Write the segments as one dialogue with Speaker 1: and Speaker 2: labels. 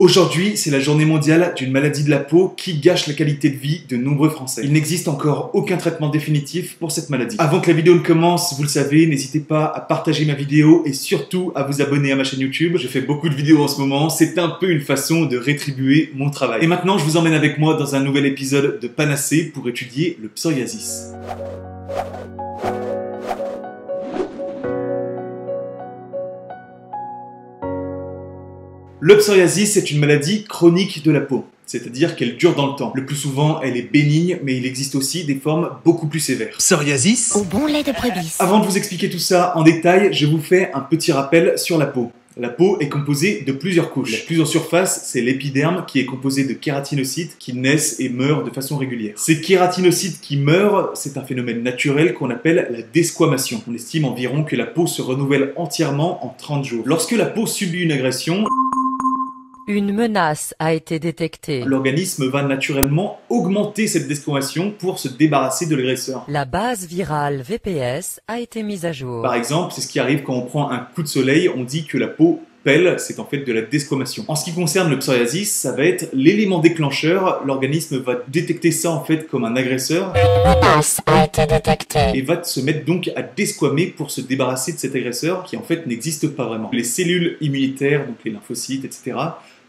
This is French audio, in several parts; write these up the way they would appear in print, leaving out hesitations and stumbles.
Speaker 1: Aujourd'hui, c'est la journée mondiale d'une maladie de la peau qui gâche la qualité de vie de nombreux Français. Il n'existe encore aucun traitement définitif pour cette maladie. Avant que la vidéo ne commence, vous le savez, n'hésitez pas à partager ma vidéo et surtout à vous abonner à ma chaîne YouTube. Je fais beaucoup de vidéos en ce moment, c'est un peu une façon de rétribuer mon travail. Et maintenant, je vous emmène avec moi dans un nouvel épisode de Panacée pour étudier le psoriasis. Le psoriasis est une maladie chronique de la peau, c'est-à-dire qu'elle dure dans le temps. Le plus souvent, elle est bénigne, mais il existe aussi des formes beaucoup plus sévères.
Speaker 2: Psoriasis
Speaker 3: au bon lait de brebis.
Speaker 1: Avant de vous expliquer tout ça en détail, je vous fais un petit rappel sur la peau. La peau est composée de plusieurs couches. La plus en surface, c'est l'épiderme qui est composé de kératinocytes qui naissent et meurent de façon régulière. Ces kératinocytes qui meurent, c'est un phénomène naturel qu'on appelle la desquamation. On estime environ que la peau se renouvelle entièrement en 30 jours. Lorsque la peau subit une agression,
Speaker 3: Une menace a été détectée.
Speaker 1: l'organisme va naturellement augmenter cette desquamation pour se débarrasser de l'agresseur.
Speaker 3: La base virale VPS a été mise à jour.
Speaker 1: Par exemple, c'est ce qui arrive quand on prend un coup de soleil, on dit que la peau pèle, c'est en fait de la desquamation. En ce qui concerne le psoriasis, ça va être l'élément déclencheur. L'organisme va détecter ça en fait comme un agresseur
Speaker 3: Une menace a été détectée.
Speaker 1: et va se mettre donc à desquamer pour se débarrasser de cet agresseur qui en fait n'existe pas vraiment. Les cellules immunitaires, donc les lymphocytes, etc.,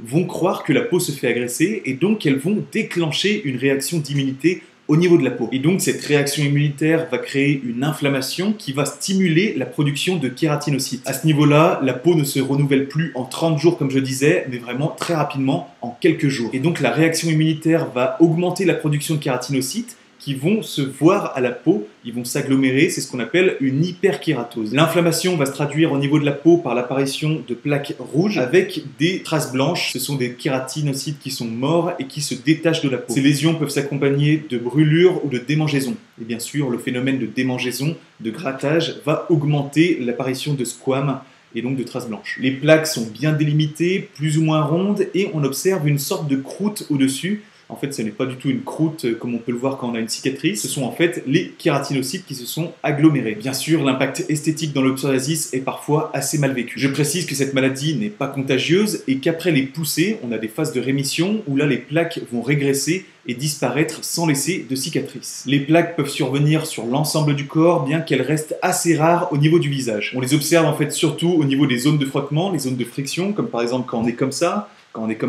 Speaker 1: vont croire que la peau se fait agresser et donc elles vont déclencher une réaction d'immunité au niveau de la peau. Et donc cette réaction immunitaire va créer une inflammation qui va stimuler la production de kératinocytes. À ce niveau-là, la peau ne se renouvelle plus en 30 jours comme je disais, mais vraiment très rapidement en quelques jours. Et donc la réaction immunitaire va augmenter la production de kératinocytes qui vont se voir à la peau, ils vont s'agglomérer, c'est ce qu'on appelle une hyperkératose. L'inflammation va se traduire au niveau de la peau par l'apparition de plaques rouges avec des traces blanches. Ce sont des kératinocytes qui sont morts et qui se détachent de la peau. Ces lésions peuvent s'accompagner de brûlures ou de démangeaisons. Et bien sûr, le phénomène de démangeaison, de grattage, va augmenter l'apparition de squames et donc de traces blanches. Les plaques sont bien délimitées, plus ou moins rondes, et on observe une sorte de croûte au-dessus. En fait, ce n'est pas du tout une croûte comme on peut le voir quand on a une cicatrice. Ce sont en fait les kératinocytes qui se sont agglomérés. Bien sûr, l'impact esthétique dans le psoriasis est parfois assez mal vécu. Je précise que cette maladie n'est pas contagieuse et qu'après les poussées, on a des phases de rémission où là, les plaques vont régresser et disparaître sans laisser de cicatrices. Les plaques peuvent survenir sur l'ensemble du corps, bien qu'elles restent assez rares au niveau du visage. On les observe en fait surtout au niveau des zones de frottement, les zones de friction, comme par exemple quand on est comme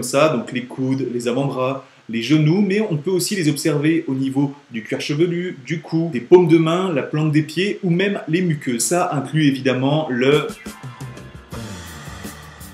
Speaker 1: ça, donc les coudes, les avant-bras, les genoux, mais on peut aussi les observer au niveau du cuir chevelu, du cou, des paumes de main, la plante des pieds ou même les muqueuses. Ça inclut évidemment le...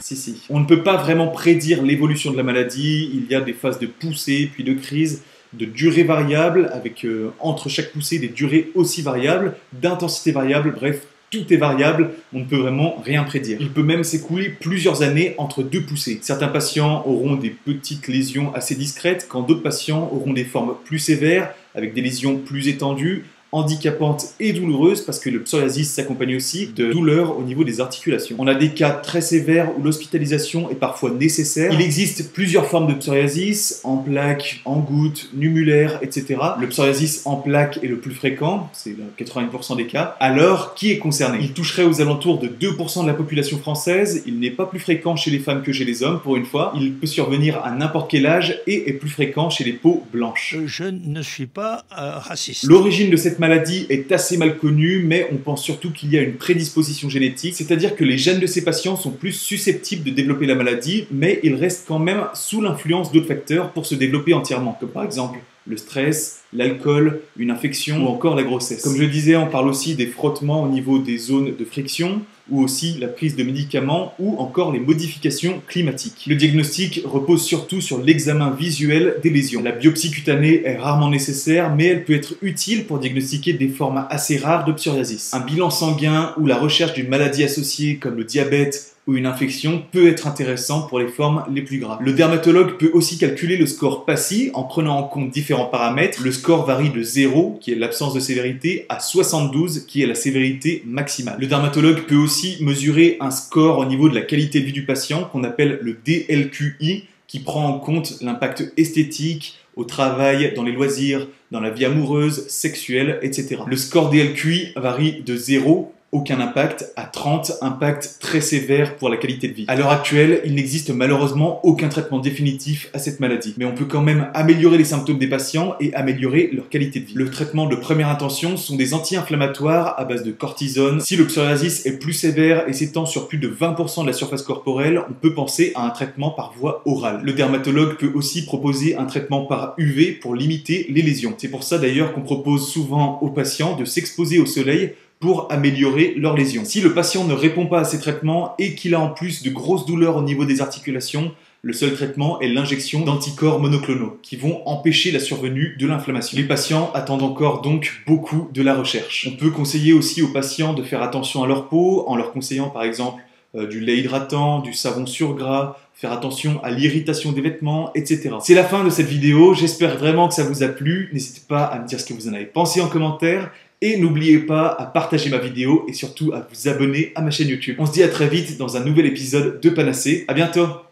Speaker 1: Si. On ne peut pas vraiment prédire l'évolution de la maladie, il y a des phases de poussée, puis de crise, de durée variable, avec entre chaque poussée des durées aussi variables, d'intensité variable, bref, tout est variable, on ne peut vraiment rien prédire. Il peut même s'écouler plusieurs années entre deux poussées. Certains patients auront des petites lésions assez discrètes, quand d'autres patients auront des formes plus sévères, avec des lésions plus étendues, handicapantes et douloureuses, parce que le psoriasis s'accompagne aussi de douleurs au niveau des articulations. On a des cas très sévères où l'hospitalisation est parfois nécessaire. Il existe plusieurs formes de psoriasis, en plaques, en gouttes, numulaires, etc. Le psoriasis en plaques est le plus fréquent, c'est dans 80% des cas. Alors, qui est concerné? Il toucherait aux alentours de 2% de la population française, il n'est pas plus fréquent chez les femmes que chez les hommes, pour une fois. Il peut survenir à n'importe quel âge et est plus fréquent chez les peaux blanches.
Speaker 2: Je ne suis pas raciste.
Speaker 1: L'origine de cette maladie est assez mal connue, mais on pense surtout qu'il y a une prédisposition génétique, c'est-à-dire que les gènes de ces patients sont plus susceptibles de développer la maladie, mais ils restent quand même sous l'influence d'autres facteurs pour se développer entièrement, comme par exemple le stress, l'alcool, une infection ou encore la grossesse. Comme je le disais, on parle aussi des frottements au niveau des zones de friction, ou aussi la prise de médicaments, ou encore les modifications climatiques. Le diagnostic repose surtout sur l'examen visuel des lésions. La biopsie cutanée est rarement nécessaire, mais elle peut être utile pour diagnostiquer des formes assez rares de psoriasis. Un bilan sanguin ou la recherche d'une maladie associée comme le diabète ou une infection peut être intéressant pour les formes les plus graves. Le dermatologue peut aussi calculer le score PASI en prenant en compte différents paramètres. Le score varie de 0, qui est l'absence de sévérité, à 72, qui est la sévérité maximale. Le dermatologue peut aussi mesurer un score au niveau de la qualité de vie du patient, qu'on appelle le DLQI, qui prend en compte l'impact esthétique, au travail, dans les loisirs, dans la vie amoureuse, sexuelle, etc. Le score DLQI varie de 0, aucun impact, à 30, impact très sévère pour la qualité de vie. À l'heure actuelle, il n'existe malheureusement aucun traitement définitif à cette maladie, mais on peut quand même améliorer les symptômes des patients et améliorer leur qualité de vie. Le traitement de première intention sont des anti-inflammatoires à base de cortisone. Si le psoriasis est plus sévère et s'étend sur plus de 20% de la surface corporelle, on peut penser à un traitement par voie orale. Le dermatologue peut aussi proposer un traitement par UV pour limiter les lésions. C'est pour ça d'ailleurs qu'on propose souvent aux patients de s'exposer au soleil pour améliorer leurs lésions. Si le patient ne répond pas à ces traitements et qu'il a en plus de grosses douleurs au niveau des articulations, le seul traitement est l'injection d'anticorps monoclonaux qui vont empêcher la survenue de l'inflammation. Les patients attendent encore donc beaucoup de la recherche. On peut conseiller aussi aux patients de faire attention à leur peau en leur conseillant par exemple du lait hydratant, du savon sur gras, faire attention à l'irritation des vêtements, etc. C'est la fin de cette vidéo, j'espère vraiment que ça vous a plu. N'hésitez pas à me dire ce que vous en avez pensé en commentaire. Et n'oubliez pas à partager ma vidéo et surtout à vous abonner à ma chaîne YouTube. On se dit à très vite dans un nouvel épisode de Panacée. À bientôt!